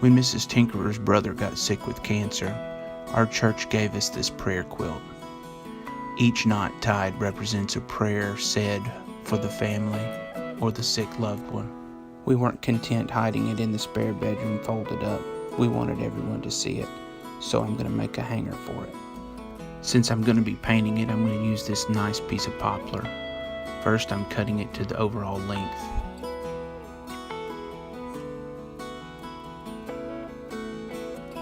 When Mrs. Tinkerer's brother got sick with cancer, our church gave us this prayer quilt. Each knot tied represents a prayer said for the family or the sick loved one. We weren't content hiding it in the spare bedroom folded up. We wanted everyone to see it, so I'm going to make a hanger for it. Since I'm going to be painting it, I'm going to use this nice piece of poplar. First, I'm cutting it to the overall length.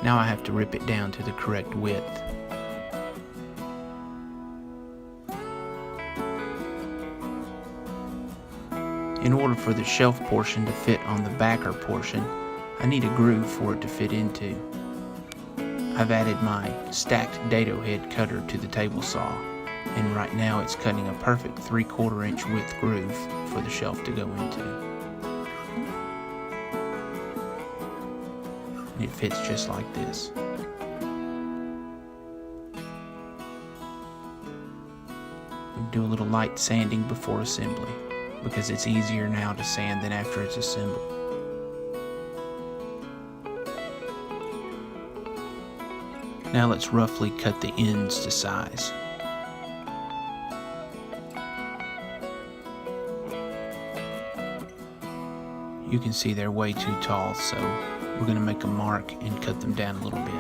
Now I have to rip it down to the correct width. In order for the shelf portion to fit on the backer portion, I need a groove for it to fit into. I've added my stacked dado head cutter to the table saw, and right now it's cutting a perfect 3/4 inch width groove for the shelf to go into. And it fits just like this. Do a little light sanding before assembly, because it's easier now to sand than after it's assembled. Now let's roughly cut the ends to size. You can see they're way too tall, so we're going to make a mark and cut them down a little bit.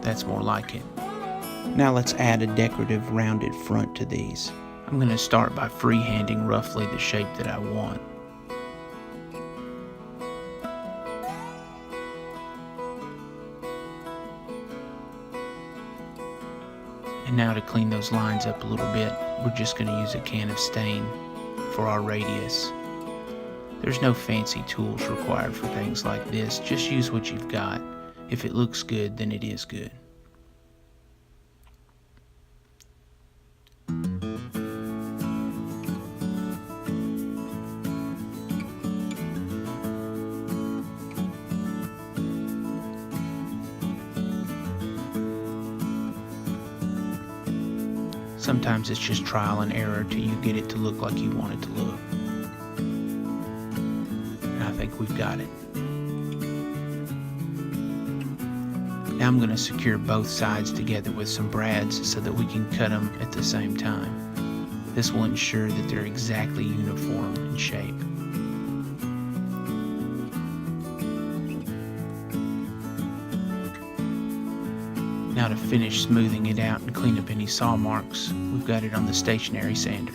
That's more like it. Now let's add a decorative rounded front to these. I'm going to start by freehanding roughly the shape that I want. And now to clean those lines up a little bit, we're just going to use a can of stain for our radius. There's no fancy tools required for things like this. Just use what you've got. If it looks good, then it is good. Sometimes it's just trial and error till you get it to look like you want it to look. And I think we've got it. Now I'm going to secure both sides together with some brads so that we can cut them at the same time. This will ensure that they're exactly uniform in shape. Now to finish smoothing it out and clean up any saw marks, we've got it on the stationary sander.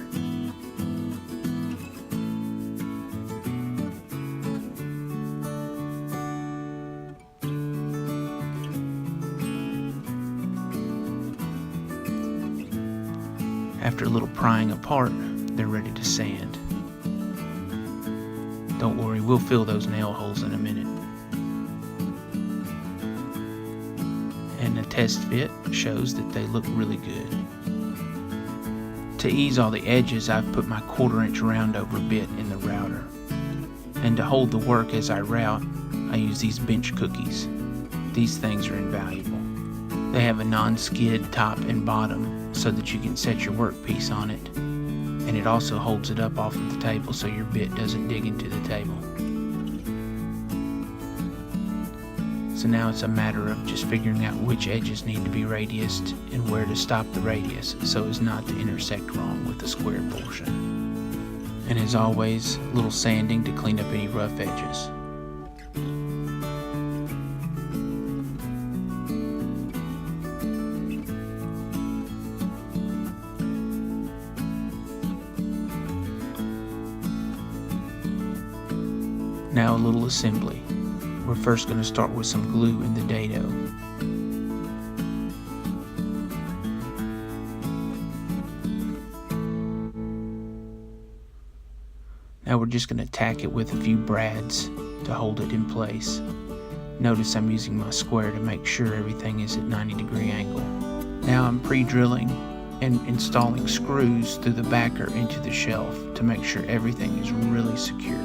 After a little prying apart, they're ready to sand. Don't worry, we'll fill those nail holes in a minute. And the test fit shows that they look really good. To ease all the edges, I've put my 1/4 inch roundover bit in the router. And to hold the work as I route, I use these bench cookies. These things are invaluable. They have a non-skid top and bottom so that you can set your workpiece on it, and it also holds it up off of the table so your bit doesn't dig into the table. So now it's a matter of just figuring out which edges need to be radiused and where to stop the radius so as not to intersect wrong with the square portion. And as always, a little sanding to clean up any rough edges. Now a little assembly. We're first going to start with some glue in the dado. Now we're just going to tack it with a few brads to hold it in place. Notice I'm using my square to make sure everything is at 90-degree angle. Now I'm pre-drilling and installing screws through the backer into the shelf to make sure everything is really secure.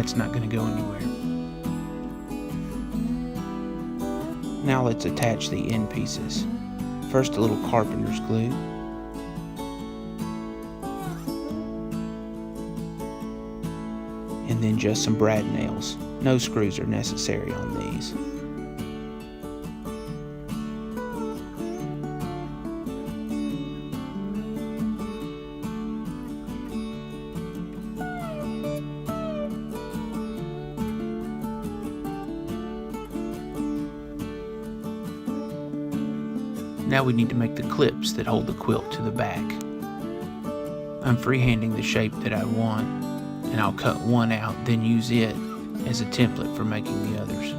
that's not going to go anywhere. Now let's attach the end pieces. First a little carpenter's glue. And then just some brad nails. No screws are necessary on these. Now we need to make the clips that hold the quilt to the back. I'm freehanding the shape that I want, and I'll cut one out, then use it as a template for making the others.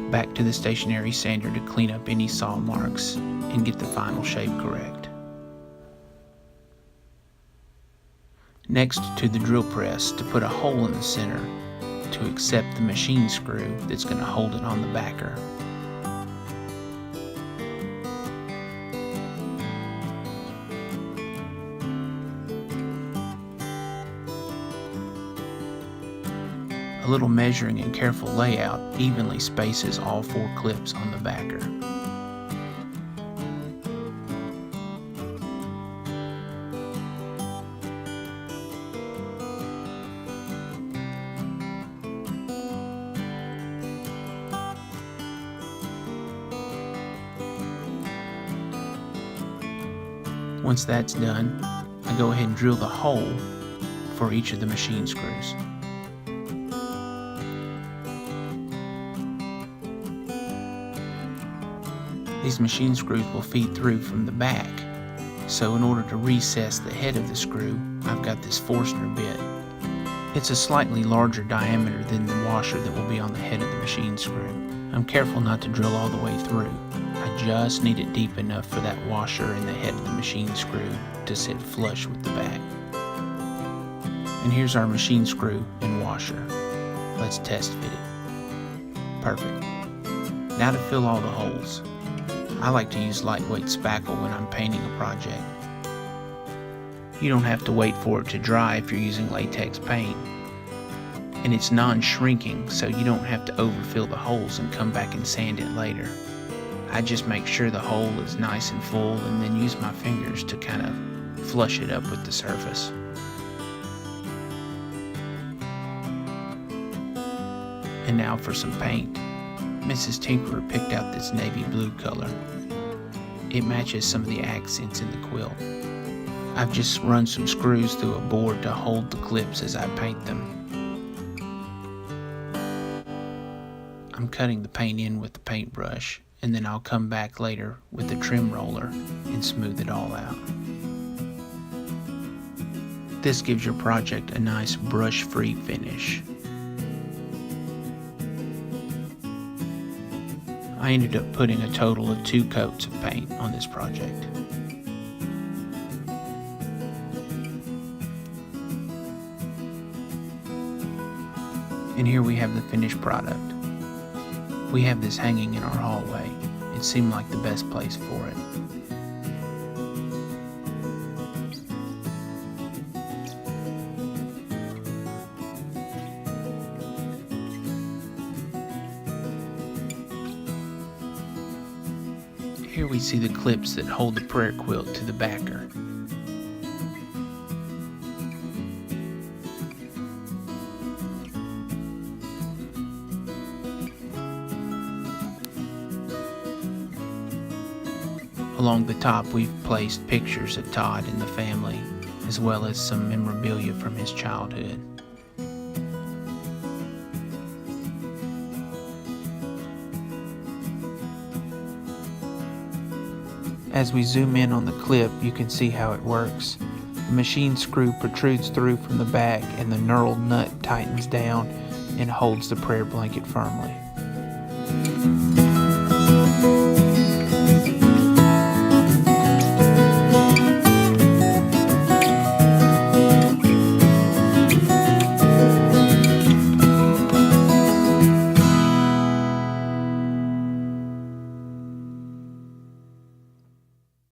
Back to the stationary sander to clean up any saw marks and get the final shape correct. Next to the drill press to put a hole in the center to accept the machine screw that's going to hold it on the backer. A little measuring and careful layout evenly spaces all 4 clips on the backer. Once that's done, I go ahead and drill the hole for each of the machine screws. These machine screws will feed through from the back, so in order to recess the head of the screw, I've got this Forstner bit. It's a slightly larger diameter than the washer that will be on the head of the machine screw. I'm careful not to drill all the way through. I just need it deep enough for that washer in the head of the machine screw to sit flush with the back. And here's our machine screw and washer. Let's test fit it. Perfect. Now to fill all the holes. I like to use lightweight spackle when I'm painting a project. You don't have to wait for it to dry if you're using latex paint. And it's non-shrinking, so you don't have to overfill the holes and come back and sand it later. I just make sure the hole is nice and full and then use my fingers to kind of flush it up with the surface. And now for some paint. Mrs. Tinkerer picked out this navy blue color. It matches some of the accents in the quilt. I've just run some screws through a board to hold the clips as I paint them. I'm cutting the paint in with the paintbrush, and then I'll come back later with the trim roller and smooth it all out. This gives your project a nice brush-free finish. I ended up putting a total of 2 coats of paint on this project. And here we have the finished product. We have this hanging in our hallway. It seemed like the best place for it. Here we see the clips that hold the prayer quilt to the backer. Along the top we've placed pictures of Todd and the family, as well as some memorabilia from his childhood. As we zoom in on the clip, you can see how it works. The machine screw protrudes through from the back and the knurled nut tightens down and holds the prayer blanket firmly.